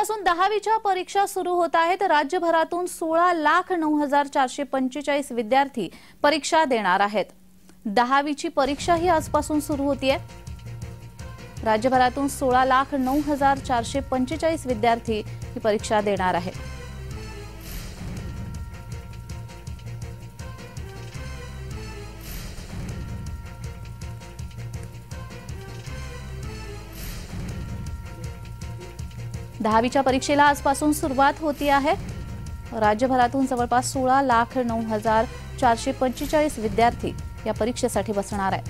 आजपासून 10वीच्या परीक्षा सुरू होत आहेत। राज्यभरातून 16,09,445 विद्यार्थी परीक्षा देणार आहेत। 10वीची परीक्षा ही आजपासून सुरू होतीये। राज्यभरातून 16,09,445 विद्यार्थी ही परीक्षा देणार आहेत। दहावीच्या परीक्षेला आजपासून सुरुवात होती आहे। राज्यभरातून जवळपास 16,09,445 विद्यार्थी या परीक्षेसाठी बसणार आहेत।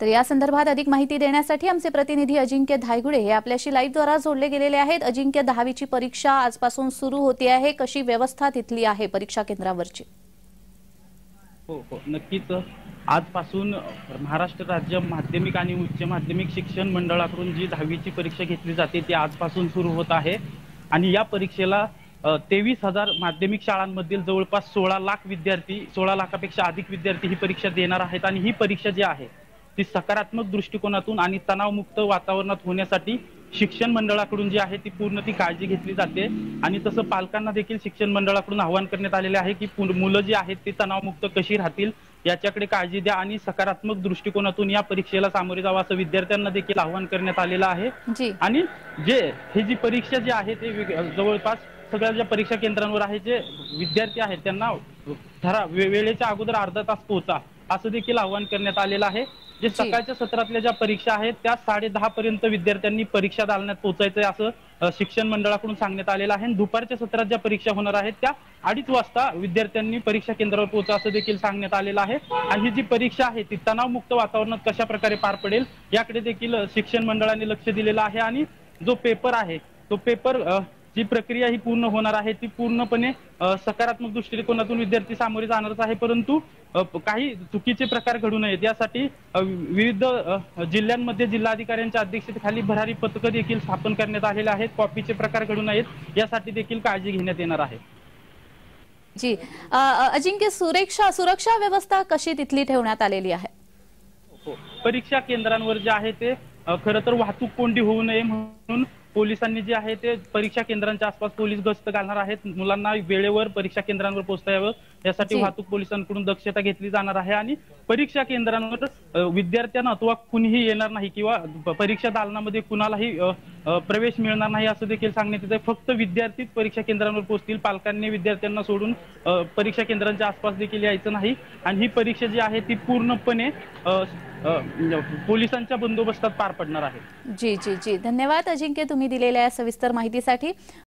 तर या संदर्भात अधिक माहिती देण्यासाठी आमचे प्रतिनिधी अजिंक्य धायगुडे हे आपल्याशी लाईव्ह द्वारा जोडले गेलेले आहेत। अजिंक्य, 10वीची परीक्षा आजपासून सुरू होती आहे, कशी व्यवस्था तिथली आहे परीक्षा केंद्रावरची? हो नक्कीच। आजपासून महाराष्ट्र राज्य माध्यमिक आणि उच्च माध्यमिक शिक्षण मंडळाकडून जी 10वीची परीक्षा घेतली जाते ती आजपासून सुरू होत आहे आणि या परीक्षेला 23,000 माध्यमिक शाळांमधील जवळपास 16 लाख विद्यार्थी, 16 लाखापेक्षा अधिक विद्यार्थी ही परीक्षा देणार आहेत आणि ही परीक्षा जी आहे ती सकारात्मक दृष्टिकोनातून आणि तणावमुक्त वातावरणात होण्यासाठी शिक्षण मंडळाकडून जी आहे ती पूर्ण काळजी घेतली जाते आणि तसं पालकांना देखील शिक्षण मंडळाकडून आवाहन करण्यात आलेले आहे की मुलं जी आहेत ती तणावमुक्त कशी राहतील याच्याकडे काळजी द्या आणि सकारात्मक दृष्टिकोनातून या परीक्षेला सामोरे जावं असं विद्यार्थ्यांना देखील आवाहन करण्यात आलेलं आहे। आणि ही जी परीक्षा जी आहे ते जवळपास सगळ्या ज्या परीक्षा केंद्रांवर आहे जे विद्यार्थी आहेत त्यांना वेळेच्या अगोदर अर्धा तास पोहोचा असं देखील आवाहन करण्यात आलेलं आहे। जे सकाळच्या सत्रातल्या ज्या परीक्षा आहेत त्या 10:30 पर्यंत विद्यार्थ्यांनी परीक्षा दालनात पोहोचायचंय असं शिक्षण मंडळाकडून सांगण्यात आलेलं आहे। दुपारच्या सत्रात ज्या परीक्षा होणार आहेत त्या 2:30 वाजता विद्यार्थ्यांनी परीक्षा केंद्रावर पोहोचा असं देखील सांगण्यात आलेलं आहे। आणि ही जी परीक्षा आहे ती तणावमुक्त वातावरणात कशा प्रकारे पार पडेल याकडे देखील शिक्षण मंडळाने लक्ष दिलेलं आहे आणि जो पेपर आहे तो पेपर जी प्रक्रिया ही पूर्ण होणार आहे ती पूर्णपणे सकारात्मक दृष्टिकोनातून विद्यार्थी सामोरे जाणारच आहे, परंतु काही चुकीचे प्रकार घडू नयेत यासाठी विविध जिल्ह्यांमध्ये जिल्हाधिकाऱ्यांच्या अध्यक्षतेखाली भरारी पथकं देखील स्थापन करण्यात आलेले आहेत। कॉपीचे प्रकार घडू नयेत यासाठी देखील काळजी घेण्यात येणार आहे। जी अजिंक्य, सुरक्षा व्यवस्था कशी तिथली ठेवण्यात आलेली आहे? परीक्षा केंद्रांवर जे आहे ते खरं तर वाहतूक कोंडी होऊ नये म्हणून पोलिसांनी जे आहे ते परीक्षा केंद्रांच्या आसपास पोलीस गस्त घालणार आहेत। मुलांना वेळेवर परीक्षा केंद्रांवर पोहोचता यावं यासाठी वाहतूक पोलिसांकडून दक्षता घेतली जाणार आहे आणि परीक्षा केंद्रांवर विद्यार्थ्यांना अथवा कुणीही येणार नाही किंवा परीक्षा दालनामध्ये कुणालाही प्रवेश मिळणार नाही असं देखील सांगण्यात येतं। फक्त विद्यार्थीच परीक्षा केंद्रांवर पोहोचतील, पालकांनी विद्यार्थ्यांना सोडून परीक्षा केंद्रांच्या आसपास देखील यायचं नाही आणि ही परीक्षा जी आहे ती पूर्णपणे पोलिसांच्या बंदोबस्तात पार पडणार आहे। जी जी जी, धन्यवाद अजिंक्य तुम्ही दिलेल्या सविस्तर माहितीसाठी।